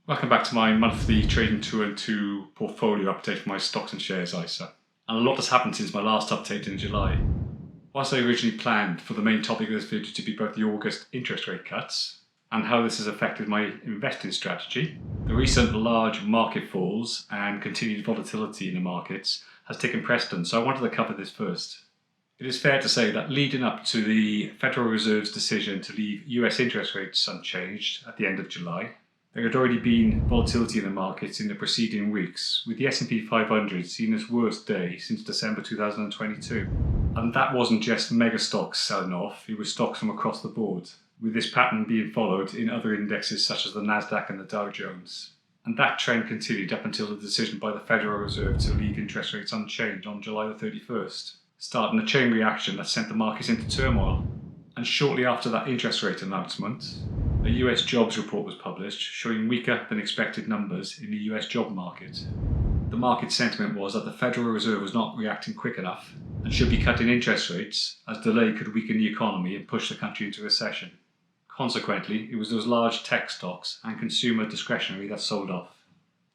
Welcome back to my monthly Trading 212 portfolio update for my stocks and shares ISA. And a lot has happened since my last update in July. Whilst I originally planned for the main topic of this video to be about the August interest rate cuts and how this has affected my investing strategy, the recent large market falls and continued volatility in the markets has taken precedence, so I wanted to cover this first. It is fair to say that leading up to the Federal Reserve's decision to leave US interest rates unchanged at the end of July, there had already been volatility in the markets in the preceding weeks, with the S&P 500 seeing its worst day since December 2022. And that wasn't just mega stocks selling off, it was stocks from across the board, with this pattern being followed in other indexes such as the Nasdaq and the Dow Jones. And that trend continued up until the decision by the Federal Reserve to leave interest rates unchanged on July the 31st, starting a chain reaction that sent the markets into turmoil. And shortly after that interest rate announcement, a US jobs report was published showing weaker than expected numbers in the US job market. The market sentiment was that the Federal Reserve was not reacting quick enough and should be cutting interest rates, as delay could weaken the economy and push the country into recession. Consequently, it was those large tech stocks and consumer discretionary that sold off.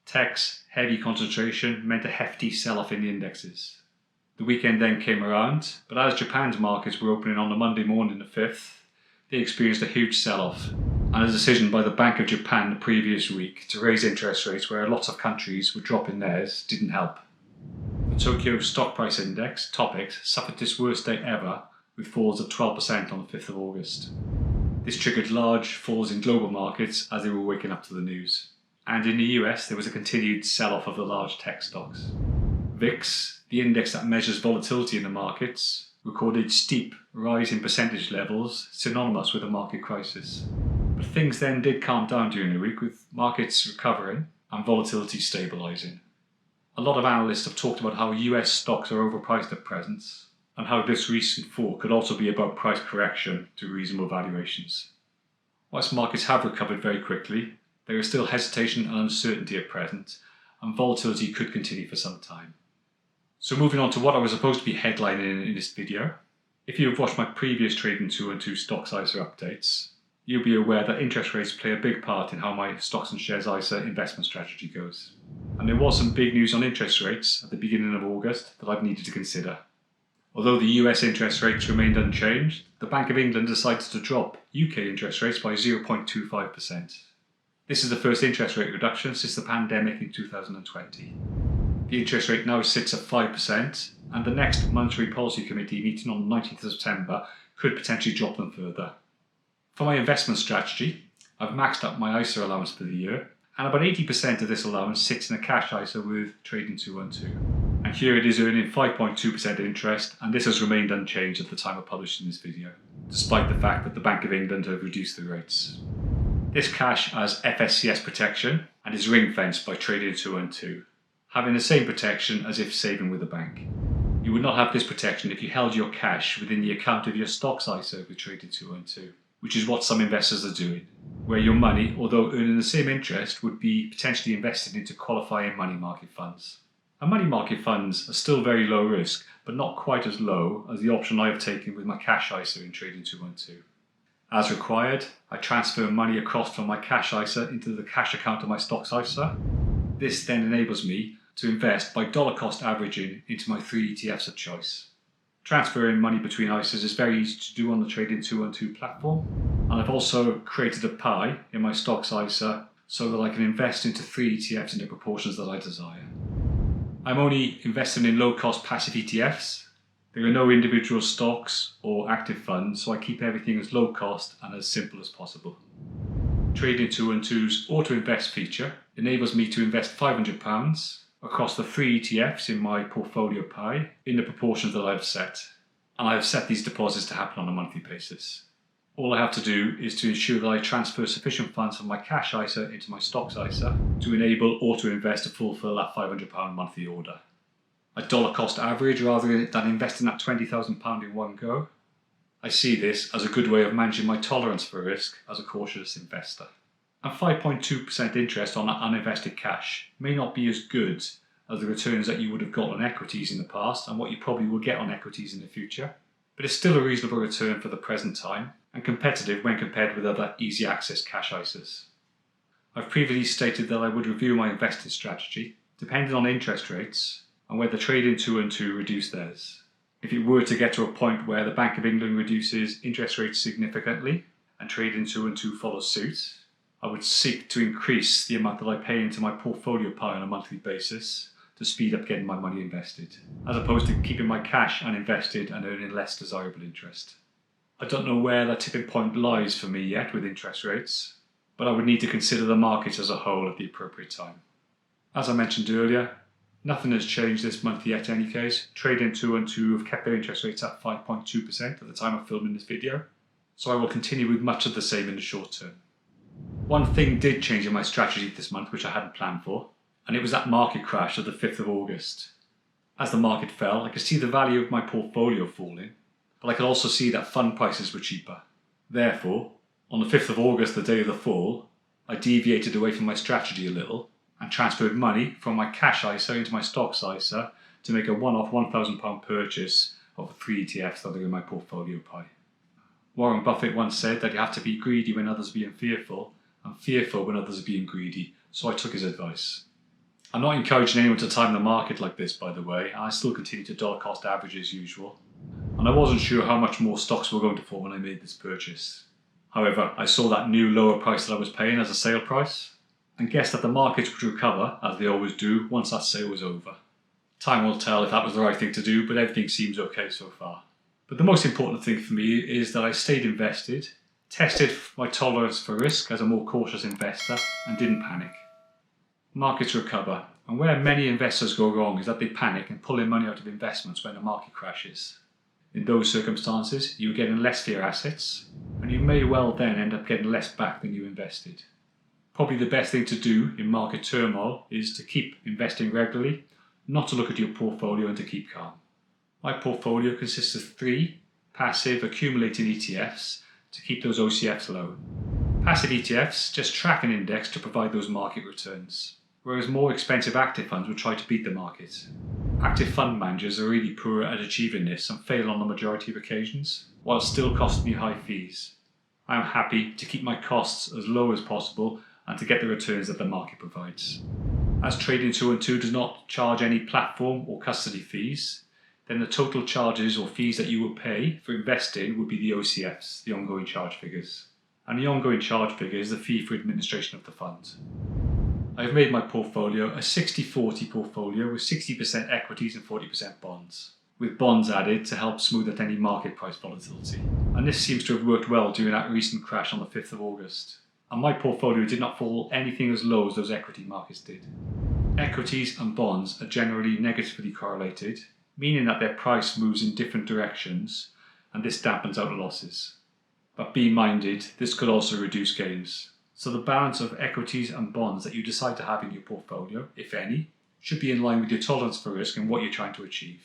Tech's heavy concentration meant a hefty sell-off in the indexes. The weekend then came around, but as Japan's markets were opening on the Monday morning the 5th, they experienced a huge sell-off, and a decision by the Bank of Japan the previous week to raise interest rates where lots of countries were dropping theirs didn't help. The Tokyo Stock Price Index, TOPIX, suffered its worst day ever with falls of 12% on the 5th of August. This triggered large falls in global markets as they were waking up to the news. And in the US, there was a continued sell-off of the large tech stocks. VIX, the index that measures volatility in the markets, recorded steep rise in percentage levels synonymous with a market crisis. But things then did calm down during the week, with markets recovering and volatility stabilising. A lot of analysts have talked about how US stocks are overpriced at present, and how this recent fall could also be about price correction to reasonable valuations. Whilst markets have recovered very quickly, there is still hesitation and uncertainty at present, and volatility could continue for some time. So moving on to what I was supposed to be headlining in this video, if you have watched my previous Trading 212 Stocks ISA updates, you'll be aware that interest rates play a big part in how my Stocks and Shares ISA investment strategy goes. And there was some big news on interest rates at the beginning of August that I've needed to consider. Although the US interest rates remained unchanged, the Bank of England decided to drop UK interest rates by 0.25%. This is the first interest rate reduction since the pandemic in 2020. The interest rate now sits at 5%, and the next Monetary Policy Committee meeting on the 19th of September could potentially drop them further. For my investment strategy, I've maxed out my ISA allowance for the year, and about 80% of this allowance sits in a cash ISA with Trading 212. And here it is earning 5.2% interest, and this has remained unchanged at the time of publishing this video, despite the fact that the Bank of England have reduced the rates. This cash has FSCS protection and is ring-fenced by Trading 212, having the same protection as if saving with a bank. You would not have this protection if you held your cash within the account of your stocks ISA with Trading 212, which is what some investors are doing, where your money, although earning the same interest, would be potentially invested into qualifying money market funds. And money market funds are still very low risk, but not quite as low as the option I have taken with my cash ISA in Trading 212. As required, I transfer money across from my cash ISA into the cash account of my stocks ISA. This then enables me to invest by dollar cost averaging into my 3 ETFs of choice. Transferring money between ISAs is very easy to do on the Trading 212 platform, and I've also created a pie in my stocks ISA so that I can invest into 3 ETFs in the proportions that I desire. I'm only investing in low-cost passive ETFs. There are no individual stocks or active funds, so I keep everything as low cost and as simple as possible. Trading 212's Auto Invest feature enables me to invest £500 across the 3 ETFs in my portfolio pie in the proportions that I've set. And I have set these deposits to happen on a monthly basis. All I have to do is to ensure that I transfer sufficient funds from my cash ISA into my stocks ISA to enable Auto Invest to fulfill that £500 monthly order. A dollar cost average rather than investing that £20,000 in one go. I see this as a good way of managing my tolerance for risk as a cautious investor. And 5.2% interest on that uninvested cash may not be as good as the returns that you would have got on equities in the past and what you probably will get on equities in the future, but it's still a reasonable return for the present time and competitive when compared with other easy access cash ISAs. I've previously stated that I would review my investing strategy, depending on interest rates and whether trading 2 and 2 reduce theirs. If it were to get to a point where the Bank of England reduces interest rates significantly and trading 2 and 2 follows suit, I would seek to increase the amount that I pay into my portfolio pie on a monthly basis to speed up getting my money invested, as opposed to keeping my cash uninvested and earning less desirable interest. I don't know where that tipping point lies for me yet with interest rates, but I would need to consider the market as a whole at the appropriate time. As I mentioned earlier, nothing has changed this month yet in any case. Trading 2 and 2 have kept their interest rates at 5.2% at the time of filming this video, so I will continue with much of the same in the short term. One thing did change in my strategy this month which I hadn't planned for, and it was that market crash of the 5th of August. As the market fell, I could see the value of my portfolio falling, but I could also see that fund prices were cheaper. Therefore, on the 5th of August, the day of the fall, I deviated away from my strategy a little and transferred money from my cash ISA into my stocks ISA to make a one-off £1,000 purchase of the 3 ETFs that are in my portfolio pie. Warren Buffett once said that you have to be greedy when others are being fearful and fearful when others are being greedy, so I took his advice. I'm not encouraging anyone to time the market like this, by the way, and I still continue to dollar cost average as usual. And I wasn't sure how much more stocks were going to fall when I made this purchase. However, I saw that new lower price that I was paying as a sale price and guessed that the markets would recover, as they always do, once that sale was over. Time will tell if that was the right thing to do, but everything seems okay so far. But the most important thing for me is that I stayed invested, tested my tolerance for risk as a more cautious investor, and didn't panic. Markets recover, and where many investors go wrong is that they panic and pull in money out of investments when the market crashes. In those circumstances, you're getting less for your assets, and you may well then end up getting less back than you invested. Probably the best thing to do in market turmoil is to keep investing regularly, not to look at your portfolio and to keep calm. My portfolio consists of 3 passive accumulating ETFs to keep those OCFs low. Passive ETFs just track an index to provide those market returns, whereas more expensive active funds will try to beat the market. Active fund managers are really poor at achieving this and fail on the majority of occasions, while still costing you high fees. I am happy to keep my costs as low as possible and to get the returns that the market provides. As Trading 2 and 2 does not charge any platform or custody fees, then the total charges or fees that you will pay for investing would be the OCFs, the ongoing charge figures. And the ongoing charge figure is the fee for administration of the fund. I have made my portfolio a 60-40 portfolio with 60% equities and 40% bonds, with bonds added to help smooth out any market price volatility. And this seems to have worked well during that recent crash on the 5th of August. And my portfolio did not fall anything as low as those equity markets did. Equities and bonds are generally negatively correlated, meaning that their price moves in different directions, and this dampens out losses. But be minded, this could also reduce gains. So the balance of equities and bonds that you decide to have in your portfolio, if any, should be in line with your tolerance for risk and what you're trying to achieve.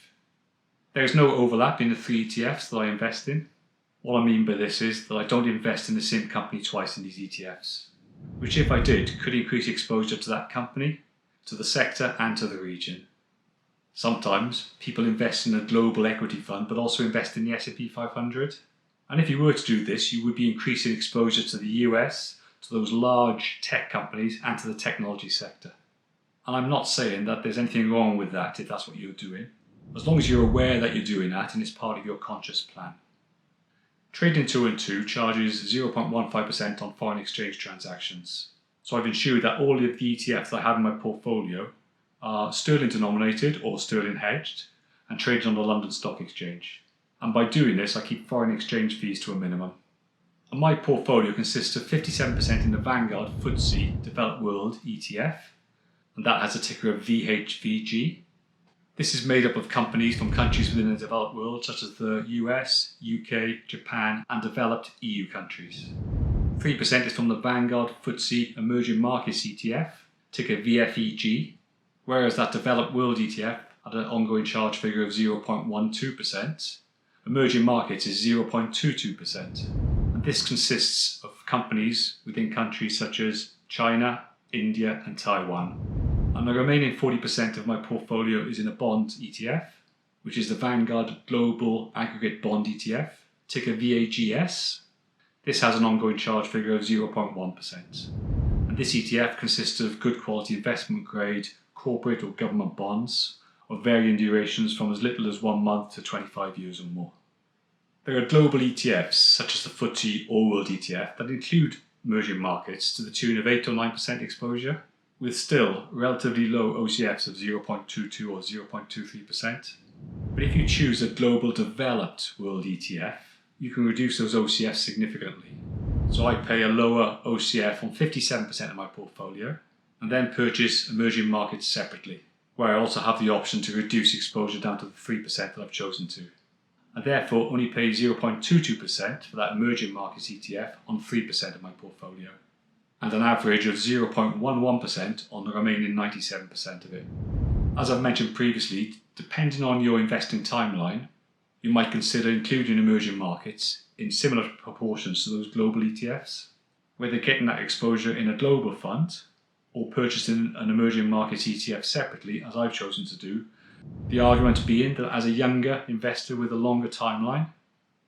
There is no overlap in the 3 ETFs that I invest in. What I mean by this is that I don't invest in the same company twice in these ETFs, which if I did could increase exposure to that company, to the sector and to the region. Sometimes people invest in a global equity fund but also invest in the S&P 500. And if you were to do this, you would be increasing exposure to the US, to those large tech companies and to the technology sector. And I'm not saying that there's anything wrong with that if that's what you're doing, as long as you're aware that you're doing that and it's part of your conscious plan. Trading 2 and 2 charges 0.15% on foreign exchange transactions. So I've ensured that all of the ETFs that I have in my portfolio are sterling denominated or sterling hedged and traded on the London Stock Exchange. And by doing this, I keep foreign exchange fees to a minimum. And my portfolio consists of 57% in the Vanguard FTSE Developed World ETF, and that has a ticker of VHVG. This is made up of companies from countries within the developed world, such as the US, UK, Japan, and developed EU countries. 3% is from the Vanguard FTSE Emerging Markets ETF, ticker VFEG, whereas that developed world ETF had an ongoing charge figure of 0.12%. Emerging markets is 0.22%. And this consists of companies within countries such as China, India, and Taiwan. And the remaining 40% of my portfolio is in a bond ETF, which is the Vanguard Global Aggregate Bond ETF, ticker VAGS. This has an ongoing charge figure of 0.1%. And this ETF consists of good quality investment grade corporate or government bonds of varying durations from as little as 1 month to 25 years or more. There are global ETFs such as the FTSE All World ETF that include emerging markets to the tune of 8 or 9% exposure, with still relatively low OCFs of 0.22 or 0.23%. But if you choose a global developed world ETF, you can reduce those OCFs significantly. So I pay a lower OCF on 57% of my portfolio and then purchase emerging markets separately, where I also have the option to reduce exposure down to the 3% that I've chosen to. I therefore only pay 0.22% for that emerging markets ETF on 3% of my portfolio, and an average of 0.11% on the remaining 97% of it. As I've mentioned previously, depending on your investing timeline, you might consider including emerging markets in similar proportions to those global ETFs, whether getting that exposure in a global fund or purchasing an emerging markets ETF separately, as I've chosen to do. The argument being that as a younger investor with a longer timeline,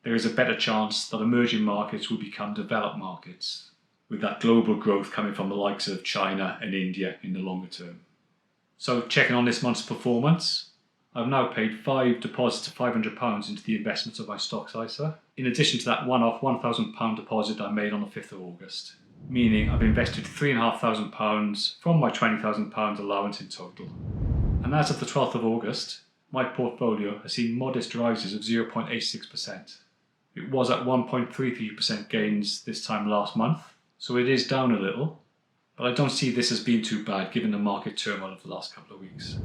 there is a better chance that emerging markets will become developed markets, with that global growth coming from the likes of China and India in the longer term. So checking on this month's performance, I've now paid 5 deposits of £500 into the investments of my stocks ISA, in addition to that one-off £1,000 deposit I made on the 5th of August, meaning I've invested £3,500 from my £20,000 allowance in total. And as of the 12th of August, my portfolio has seen modest rises of 0.86%. It was at 1.33% gains this time last month, so it is down a little, but I don't see this as being too bad given the market turmoil of the last couple of weeks.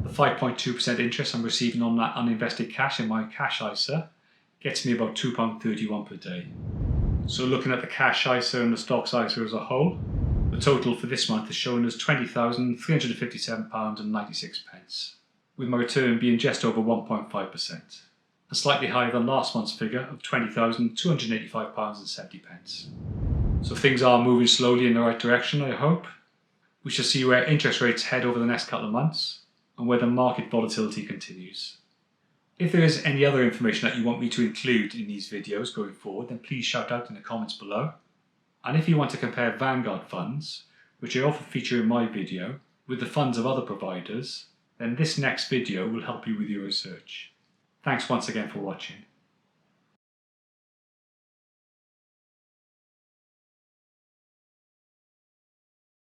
The 5.2% interest I'm receiving on that uninvested cash in my cash ISA gets me about £2.31 per day. So looking at the cash ISA and the stocks ISA as a whole, the total for this month is showing as £20,357.96, with my return being just over 1.5%, and slightly higher than last month's figure of £20,285.70. So things are moving slowly in the right direction, I hope. We shall see where interest rates head over the next couple of months, and whether market volatility continues. If there is any other information that you want me to include in these videos going forward, then please shout out in the comments below. And if you want to compare Vanguard funds, which I often feature in my video, with the funds of other providers, then this next video will help you with your research. Thanks once again for watching.